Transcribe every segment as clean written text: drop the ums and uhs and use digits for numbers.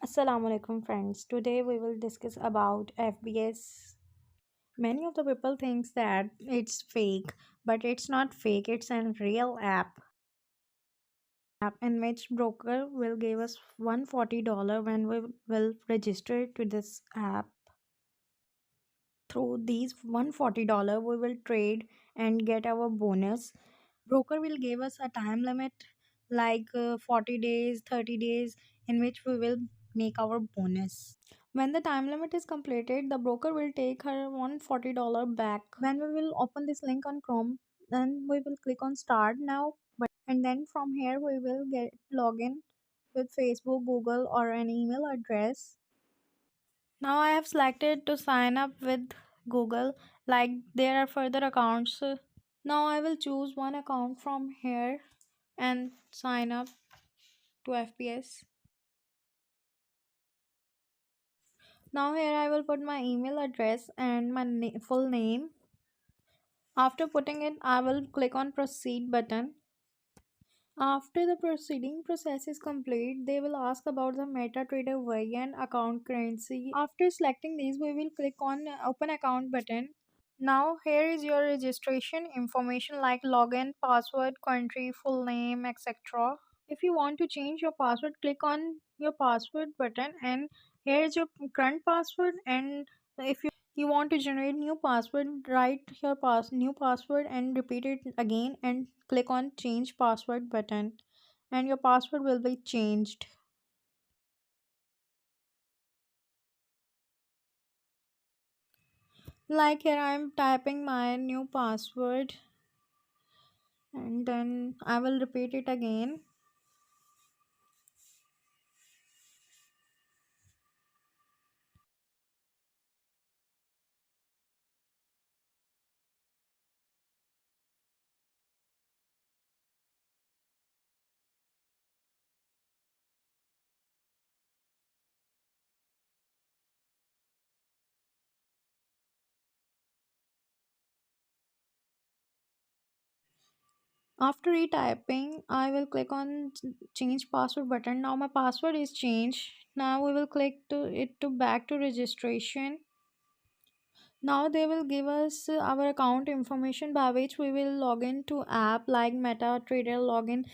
Assalamu alaikum friends. Today we will discuss about FBS. Many of the people thinks that it's fake, but it's not fake. It's a real app in which broker will give us $140 when we will register to this app. Through these $140 we will trade and get our bonus. Broker will give us a time limit like 40 days, 30 days in which we will make our bonus. When the time limit is completed, the broker will take her $140 back. When we will open this link on Chrome, then we will click on start now button, and then from here we will get login with Facebook, Google or an email address. Now I have selected to sign up with Google, like there are further accounts. Now I will choose one account from here and sign up to FPS. Now here I will put my email address and my full name. After putting it, I will click on proceed button. After the proceeding process is complete, they will ask about the MetaTrader variant account currency. After selecting these, we will click on open account button. Now here is your registration information like login, password, country, full name, etc. If you want to change your password, click on your password button and here is your current password. And if you want to generate new password, write your new password and repeat it again and click on change password button and your password will be changed. Like here I am typing my new password and then I will repeat it again. After retyping, I will click on change password button. Now my password is changed. Now we will click to it to back to registration. Now they will give us our account information by which we will log in to app like MetaTrader login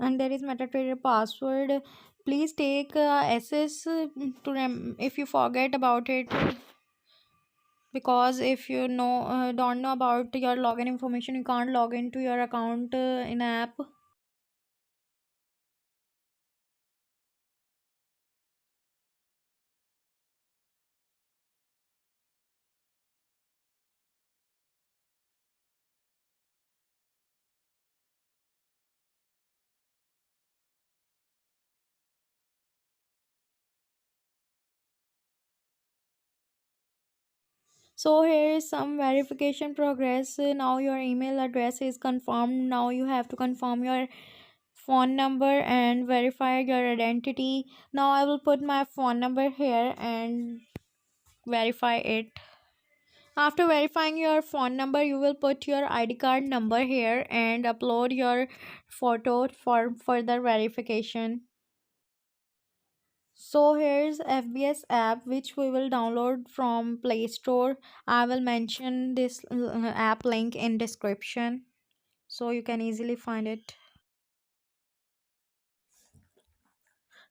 and there is MetaTrader password. Please take SS to if you forget about it, because if you don't know about your login information, you can't log into your account in app. So here is some verification progress. Now your email address is confirmed. Now you have to confirm your phone number and verify your identity. Now I will put my phone number here and verify it. After verifying your phone number, you will put your ID card number here and upload your photo for further verification. So here's FBS app which we will download from Play Store. I will mention this app link in description so you can easily find it.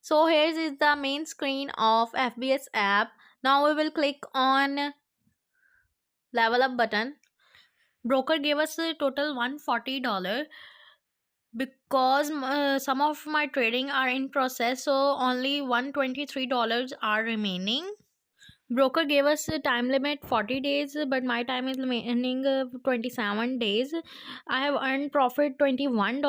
So here's is the main screen of FBS app. Now we will click on level up button. Broker gave us a total $140 because some of my trading are in process, so only $123 are remaining. Broker gave us a time limit 40 days, but my time is remaining 27 days. I have earned profit $21.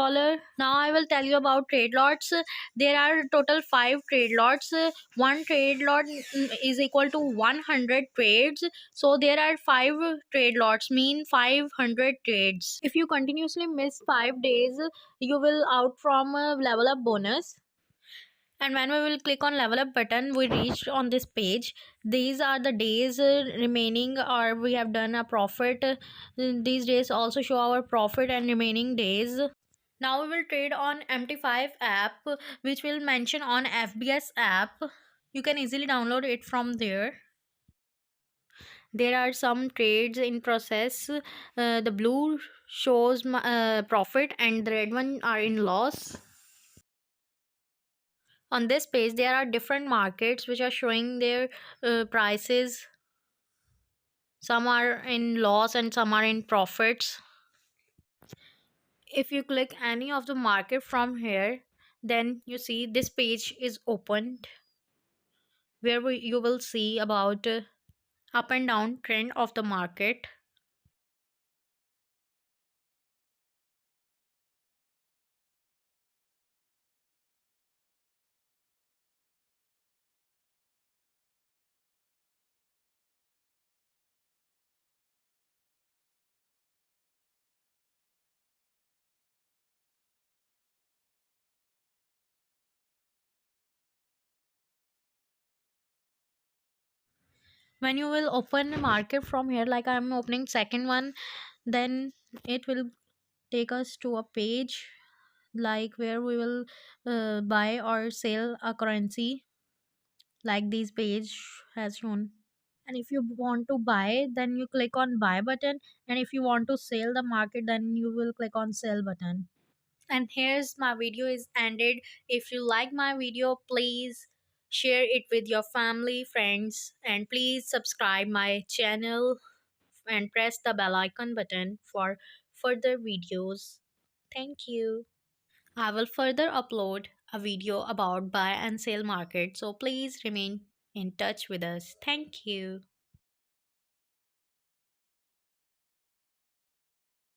Now I will tell you about trade lots. There are total 5 trade lots. One trade lot is equal to 100 trades. So there are 5 trade lots, mean 500 trades. If you continuously miss 5 days, you will out from a level up bonus. And when we will click on level up button, we reach on this page. These are the days remaining or we have done a profit. These days also show our profit and remaining days. Now we will trade on MT5 app, which will mention on FBS app. You can easily download it from there. There are some trades in process. The blue shows profit and the red one are in loss. On this page there are different markets which are showing their prices. Some are in loss and some are in profits. If you click any of the market from here, then you see this page is opened, where you will see about up and down trend of the market. When you will open the market from here, like I'm opening second one, then it will take us to a page like where we will buy or sell a currency, like this page has shown. And if you want to buy, then you click on buy button, and if you want to sell the market, then you will click on sell button. And here's my video is ended. If you like my video, please share it with your family, friends, and please subscribe my channel and press the bell icon button for further videos. Thank you. I will further upload a video about buy and sell market, so please remain in touch with us. Thank you.